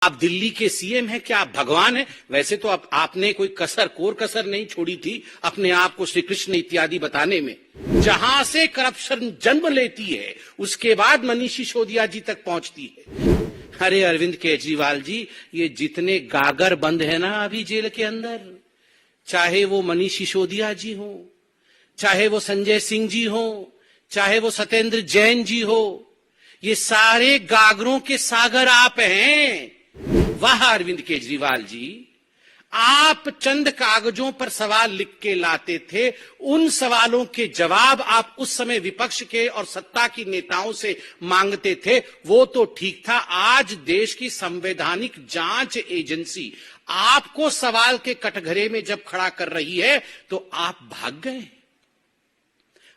आप दिल्ली के सीएम हैं, क्या आप भगवान हैं? वैसे तो आपने कोई कोर कसर नहीं छोड़ी थी अपने आप को श्री कृष्ण इत्यादि बताने में। जहां से करप्शन जन्म लेती है उसके बाद मनीष सिसोदिया जी तक पहुंचती है। अरे अरविंद केजरीवाल जी, ये जितने गागर बंद है ना अभी जेल के अंदर, चाहे वो मनीष सिसोदिया जी हो, चाहे वो संजय सिंह जी हो, चाहे वो सत्येंद्र जैन जी हो, ये सारे गागरों के सागर आप हैं। वाह अरविंद केजरीवाल जी, आप चंद कागजों पर सवाल लिख के लाते थे, उन सवालों के जवाब आप उस समय विपक्ष के और सत्ता की नेताओं से मांगते थे, वो तो ठीक था। आज देश की संवैधानिक जांच एजेंसी आपको सवाल के कटघरे में जब खड़ा कर रही है तो आप भाग गए।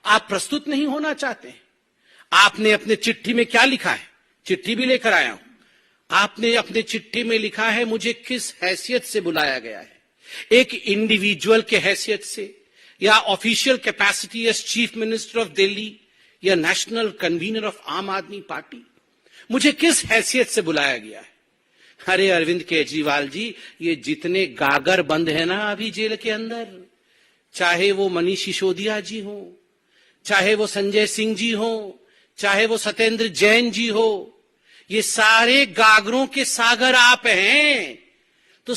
आप प्रस्तुत नहीं होना चाहते। आपने अपने चिट्ठी में क्या लिखा है? चिट्ठी भी लेकर आया हूं। आपने अपने चिट्ठी में लिखा है, मुझे किस हैसियत से बुलाया गया है, एक इंडिविजुअल के हैसियत से, या official capacity as chief minister of Delhi, या नेशनल कन्वीनर ऑफ आम आदमी पार्टी, मुझे किस हैसियत से बुलाया गया है? अरे अरविंद केजरीवाल जी, ये जितने गागर बंद है ना अभी जेल के अंदर, चाहे वो मनीष सिसोदिया जी हो, चाहे वो संजय सिंह जी हो, चाहे वो सत्येंद्र जैन जी हो, ये सारे गागरों के सागर आप हैं। तो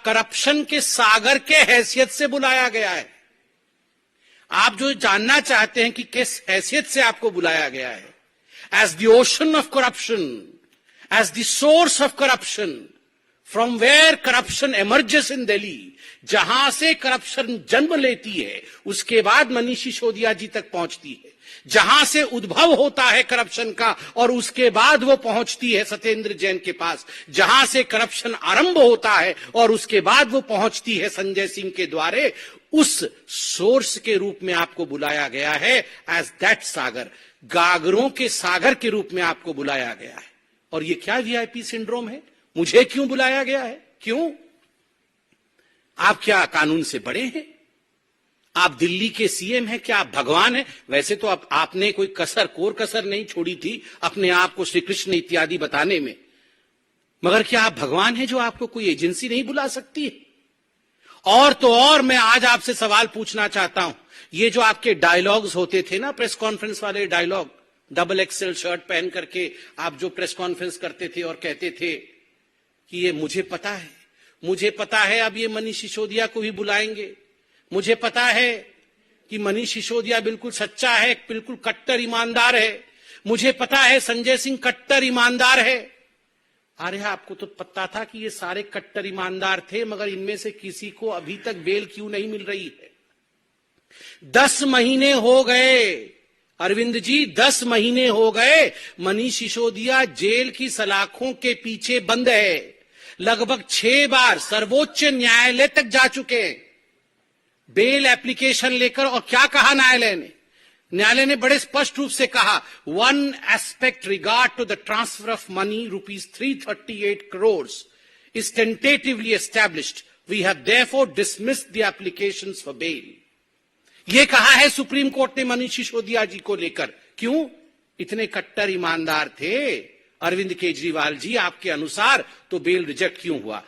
करप्शन के सागर के हैसियत से बुलाया गया है। आप जो जानना चाहते हैं कि किस हैसियत से आपको बुलाया गया है, as the ocean of corruption, as the source of corruption, from where corruption emerges in Delhi, जहां से करप्शन जन्म लेती है उसके बाद मनीष सिसोदिया जी तक पहुंचती है, जहां से उद्भव होता है करप्शन का और उसके बाद वो पहुंचती है सत्येंद्र जैन के पास, जहां से करप्शन आरंभ होता है और उसके बाद वो पहुंचती है संजय सिंह के द्वारे, उस सोर्स के रूप में आपको बुलाया गया है, एज दैट सागर, गागरों के सागर के रूप में आपको बुलाया गया है। और ये क्या वीआईपी सिंड्रोम है? मुझे क्यों बुलाया गया है? क्यों? आप क्या कानून से बड़े हैं? आप दिल्ली के सीएम हैं, क्या आप भगवान हैं? वैसे तो आपने कोई कोर कसर नहीं छोड़ी थी अपने आप को श्री कृष्ण इत्यादि बताने में, मगर क्या आप भगवान हैं जो आपको कोई एजेंसी नहीं बुला सकती है? और तो और मैं आज आपसे सवाल पूछना चाहता हूं, ये जो आपके डायलॉग्स होते थे ना, प्रेस कॉन्फ्रेंस वाले डायलॉग, डबल एक्सेल शर्ट पहन करके आप जो प्रेस कॉन्फ्रेंस करते थे और कहते थे कि ये मुझे पता है अब ये मनीष सिसोदिया को भी बुलाएंगे, मुझे पता है कि मनीष सिसोदिया बिल्कुल सच्चा है, बिल्कुल कट्टर ईमानदार है, मुझे पता है संजय सिंह कट्टर ईमानदार है। अरे आपको तो पता था कि ये सारे कट्टर ईमानदार थे, मगर इनमें से किसी को अभी तक बेल क्यों नहीं मिल रही है? 10 महीने हो गए अरविंद जी, 10 महीने हो गए मनीष सिसोदिया जेल की सलाखों के पीछे बंद है। लगभग 6 बार सर्वोच्च न्यायालय तक जा चुके हैं बेल एप्लीकेशन लेकर। और क्या कहा न्यायालय ने बड़े स्पष्ट रूप से कहा, one aspect regard to the transfer of money ₹338 crores is tentatively established, we have therefore dismissed the applications for bail. ये कहा है सुप्रीम कोर्ट ने मनीष सिसोदिया जी को लेकर। क्यों? इतने कट्टर ईमानदार थे अरविंद केजरीवाल जी आपके अनुसार, तो बेल रिजेक्ट क्यों हुआ?